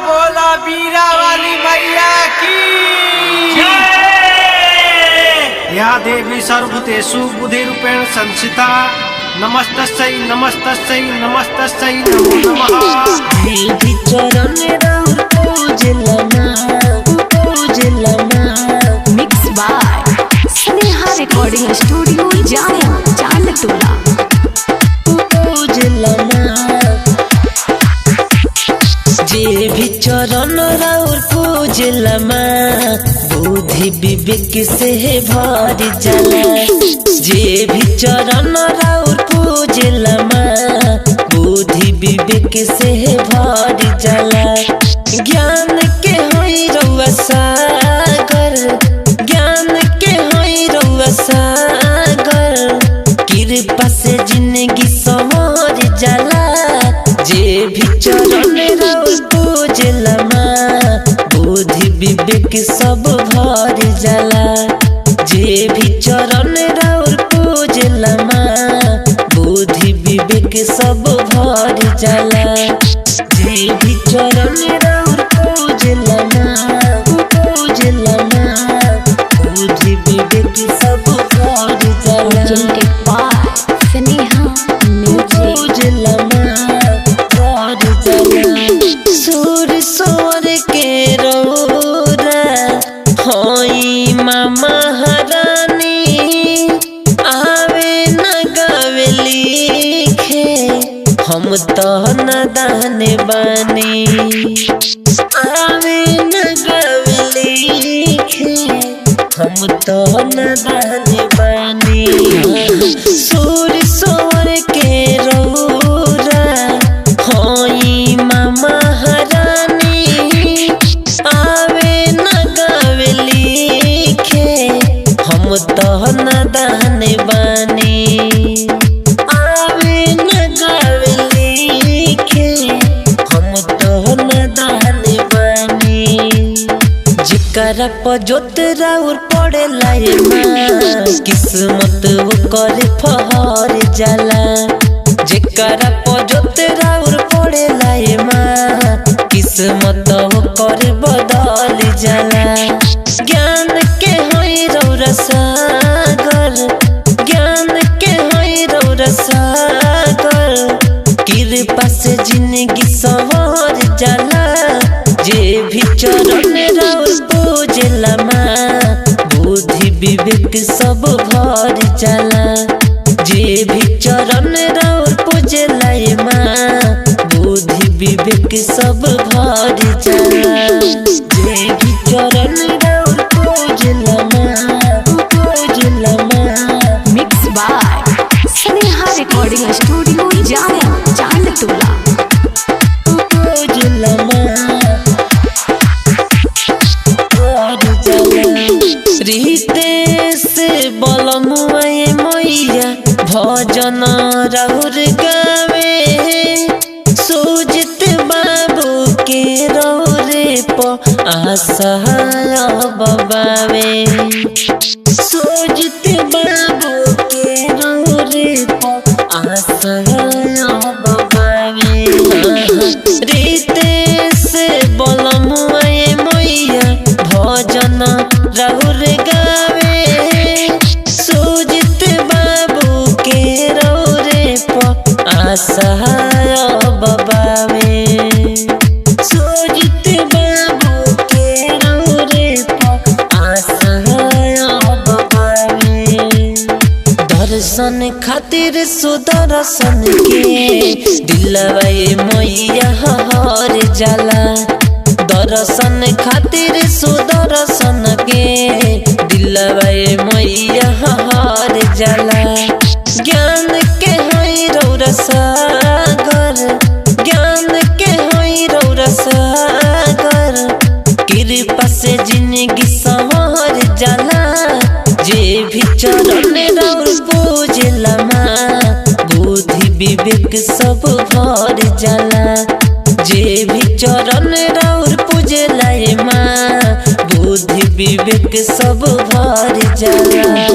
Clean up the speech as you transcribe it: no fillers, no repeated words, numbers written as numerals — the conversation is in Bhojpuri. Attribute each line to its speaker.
Speaker 1: बोला बीरा वाली मैया की जय। या देवी सर्वभूतेषु बुद्धिरूपेण संस्थिता नमस्तस्यै नमस्तस्यै नमस्तस्यै नमो नमः।
Speaker 2: देवी चरण पूजलना
Speaker 3: mix by Sneha recording studio Jaya Chandtola.
Speaker 2: जे भी चरण राउर पूजलमा बुद्धि विवेक से भर जाला। जे भी चरण राउर पूजलमा बुद्धि विवेक से भर जाला। ज्ञान के होई रउआ सागर, ज्ञान के होई रउआ सागर, कृपा से जिंदगी संवर जाला। जे भी चरण राउर पूजलमा बुद्धि विवेक सब भर जाला। जे भी चरण राउर पूजलमा बुद्धि विवेक सब भर जाला। जे भी चरण राउर पूजलमा बुद्धि विवेक सब भर जाला।
Speaker 3: स्नेहा
Speaker 2: सुर सोर के रौरा होई माँ महारानी, आवे न गावे लिखे हम तो नादान बानी। आवे न गावे लिखे हम तो नादान बानी। सुर सोर के रौरा होई माँ महारानी, आवे न गावे लिखे हम तो नादान बानी। आवे न गावे लिखे हम तो नादान बानी। जिकरा पजोत राउर पड़े लाए माँ किस्मत वो करे फहर जाला। जेकरा पजोत राउर पड़े लाए माँ किस्मत वो करे बदल जाला। ज्ञान के होई रउरा सागर, ज्ञान के होई रउरा सागर, कृपा से जिंदगी संवर जाला। जे भी चरण राउर पूजलमा बुद्धि विवेक सब भर जाला। जे भी चरण राउर पूजलाए माँ बुद्धि विवेक सब भर जाला। जे भी चरण राउर पूजलमा
Speaker 3: mix by Sneha recording studio Jaya Chandtola.
Speaker 2: Ritesh बलमुआए मैया भजन राउर गावे, सुजित बाबू के रौरे प आशा बबावे। सुजित बाबू के रौरे प आशा बबावे। रितेश बलमुआए मैया भजन राउर गावे, सुजित बाबू के रौरे प आशा बबावे। सुजित बाबू के रौरे प आशा बबावे। दर्शन खातिर सुदर्शन के दिलवा मैया हर जाला। दर्शन खातिर सुदर्शन के दिलवा मैया हर जाला। ज्ञान के होई रउरा सागर, ज्ञान के होई रउरा सागर, कृपा से जिंदगी संवर जाला। जे भी चरण राउर पूजलमा बुद्धि विवेक सब भर जाला। जे भी चरण राउर पूजलाए माँ बुद्धि विवेक सब भर जाला।